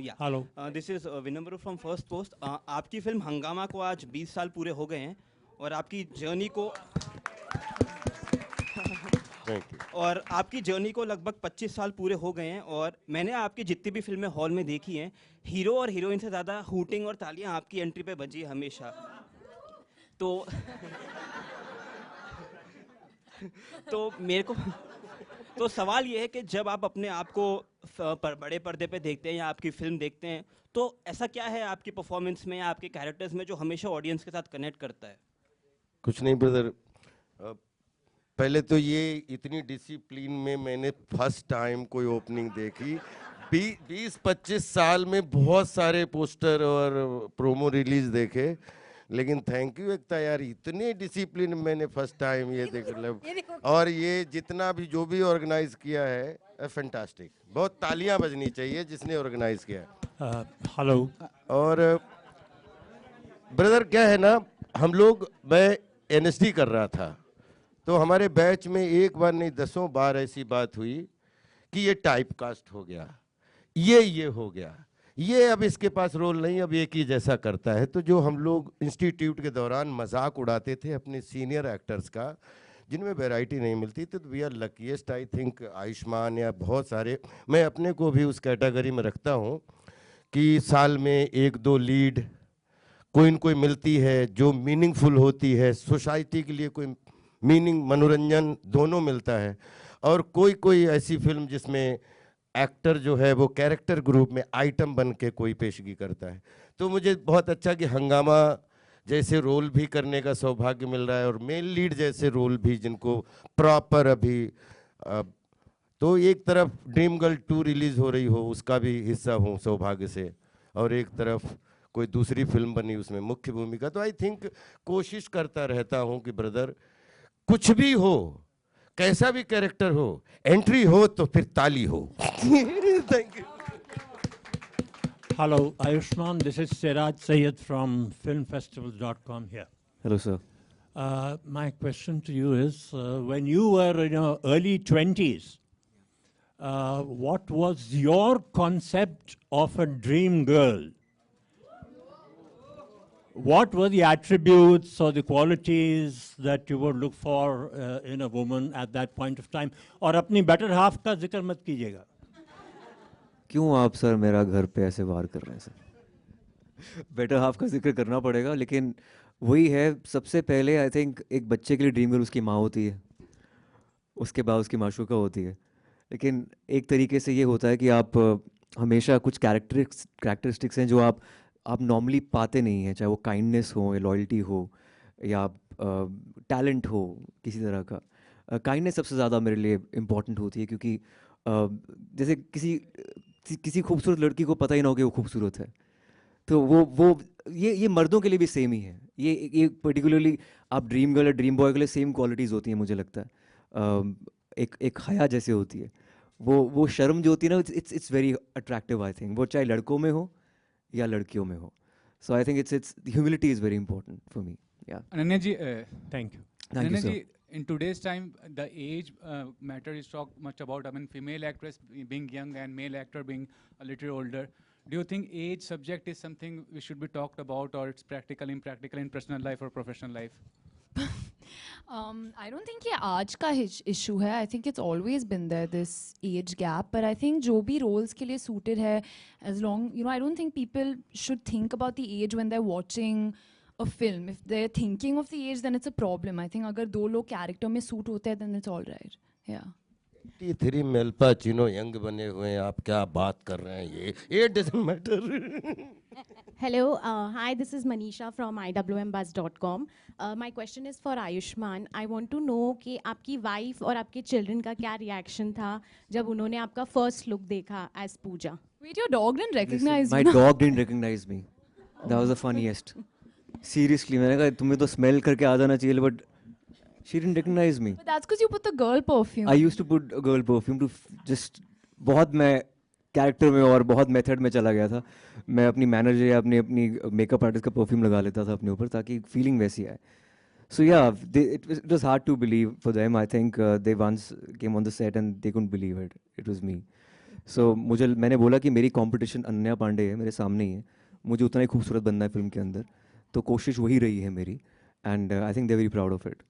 या hello. This is विनम्र from first post. आपकी फिल्म हंगामा को आज 20 साल पूरे हो गए हैं और आपकी जर्नी को थैंक यू। और आपकी जर्नी को लगभग 25 साल पूरे हो गए हैं और मैंने आपकी जितनी भी फिल्में हॉल में देखी हैं, हीरो और हीरोइन से ज़्यादा हूटिंग और तालियां आपकी एंट्री पे बजी हमेशा। तो तो मेरे को तो सवाल ये है कि जब आप अपने आप को बड़े पर्दे पे देखते हैं या आपकी फिल्म देखते हैं, तो ऐसा क्या है आपकी परफॉर्मेंस में या आपके कैरेक्टर्स में जो हमेशा ऑडियंस के साथ कनेक्ट करता है? कुछ नहीं ब्रदर, पहले तो ये इतनी डिसिप्लिन में मैंने फर्स्ट टाइम कोई ओपनिंग देखी। 20-25 साल में बहुत सारे पोस्टर और प्रोमो रिलीज देखे, लेकिन थैंक यू एकता यार, इतने डिसिप्लिन मैंने फर्स्ट टाइम ये देख मतलब। और ये जितना भी जो भी ऑर्गेनाइज किया है फैंटास्टिक, बहुत तालियां बजनी चाहिए जिसने ऑर्गेनाइज किया है। हेलो। और ब्रदर क्या है ना, हम लोग, मैं एनएसडी कर रहा था तो हमारे बैच में एक बार नहीं 10 बार ऐसी बात हुई कि ये टाइप कास्ट हो गया, ये हो गया, ये अब इसके पास रोल नहीं, अब एक ही जैसा करता है। तो जो हम लोग इंस्टीट्यूट के दौरान मजाक उड़ाते थे अपने सीनियर एक्टर्स का जिनमें वैरायटी नहीं मिलती, तो we are luckiest I think. Ayushman या बहुत सारे, मैं अपने को भी उस कैटेगरी में रखता हूँ कि साल में 1-2 लीड कोई न कोई मिलती है जो मीनिंगफुल होती है, सोसाइटी के लिए कोई मीनिंग, मनोरंजन दोनों मिलता है। और कोई कोई ऐसी फिल्म जिसमें एक्टर जो है वो कैरेक्टर ग्रुप में आइटम बन के कोई पेशगी करता है। तो मुझे बहुत अच्छा कि हंगामा जैसे रोल भी करने का सौभाग्य मिल रहा है और मेन लीड जैसे रोल भी जिनको प्रॉपर अभी तो एक तरफ ड्रीम गर्ल 2 रिलीज हो रही हो उसका भी हिस्सा हूँ सौभाग्य से, और एक तरफ कोई दूसरी फिल्म बनी उसमें मुख्य भूमिका। तो आई थिंक कोशिश करता रहता हूँ कि ब्रदर कुछ भी हो, कैसा भी कैरेक्टर हो, एंट्री हो तो फिर ताली हो। Thank you. Hello, Ayushman. This is Siraj Sayed from filmfestivals.com here. Hello, sir. My question to you is, when you were in your early 20s, what was your concept of a dream girl? What were the attributes or the qualities that you would look for in a woman at that point of time? और अपनी better half का जिक्र मत कीजिएगा। क्यों आप sir मेरा घर पे ऐसे वार कर रहे हैं सर? बेटर हाफ का जिक्र करना पड़ेगा, लेकिन वही है, सबसे पहले आई थिंक एक बच्चे के लिए ड्रीम गर्ल उसकी माँ होती है, उसके बाद उसकी माशूका होती है। लेकिन एक तरीके से ये होता है कि आप हमेशा कुछ कैरेक्टरिस्टिक्स हैं जो आप नॉर्मली पाते नहीं हैं, चाहे वो काइंडनेस हो या लॉयल्टी हो या टैलेंट हो किसी तरह का। काइंडनेस सबसे ज़्यादा मेरे लिए इम्पॉर्टेंट होती है, क्योंकि जैसे किसी खूबसूरत लड़की को पता ही ना हो कि वो खूबसूरत है, तो वो ये मर्दों के लिए भी सेम ही है। ये पर्टिकुलरली आप ड्रीम गर्ल या ड्रीम बॉय के लिए सेम क्वालिटीज़ होती हैं मुझे लगता है। एक हया जैसे होती है, वो शर्म जो होती है ना, it's very attractive I think, वो चाहे लड़कों में हो या लड़कियों में हो। So I think it's humility is very important for me. या अनन्या जी, Thank you. Ananya ji, in today's time the age matter is talked much about. I mean, female actress being young and male actor being a little older. Do you think age subject is something we should be talked about, or it's practical, impractical in personal life or professional life? I don't think ये आज का issue है. I think it's always been there, this age gap. But I think जो भी roles के लिए suited है, as long, I don't think people should think about the age when they're watching a film. If they're thinking of the age, then it's a problem. I think अगर दो लोग character में suit होते हैं, then it's all right. Yeah. 83 मेल्पा Chino young बने हुए हैं, आप क्या बात कर रहे हैं? ये doesn't matter. Hello, hi, this is Manisha from iwmbuzz.com. My question is for Ayushman. I want to know कि आपकी wife और आपके children का क्या reaction था जब उन्होंने आपका first look देखा as Pooja? Wait, your dog didn't recognize My you? dog didn't recognize me. That was the funniest. Seriously, मैंने कहा तुम्हें तो smell करके आ जाना चाहिए, but she didn't recognize me. But that's because you put the girl perfume. I used to put a girl perfume to just बहुत मैं character में और बहुत मेथड में चला गया था। मैं अपनी मैनेजर या अपनी मेकअप आर्टिस्ट का परफ्यूम लगा लेता था अपने ऊपर ताकि फीलिंग वैसी आए। So yeah, it was hard to believe for them. I think they once came on the set and they couldn't believe it. It was me. सो मैंने बोला कि मेरी कंपटीशन अनन्या पांडे है, मेरे सामने ही है, मुझे उतना ही खूबसूरत बनना है फिल्म के अंदर, तो कोशिश वही रही है मेरी, and I think they very proud of it.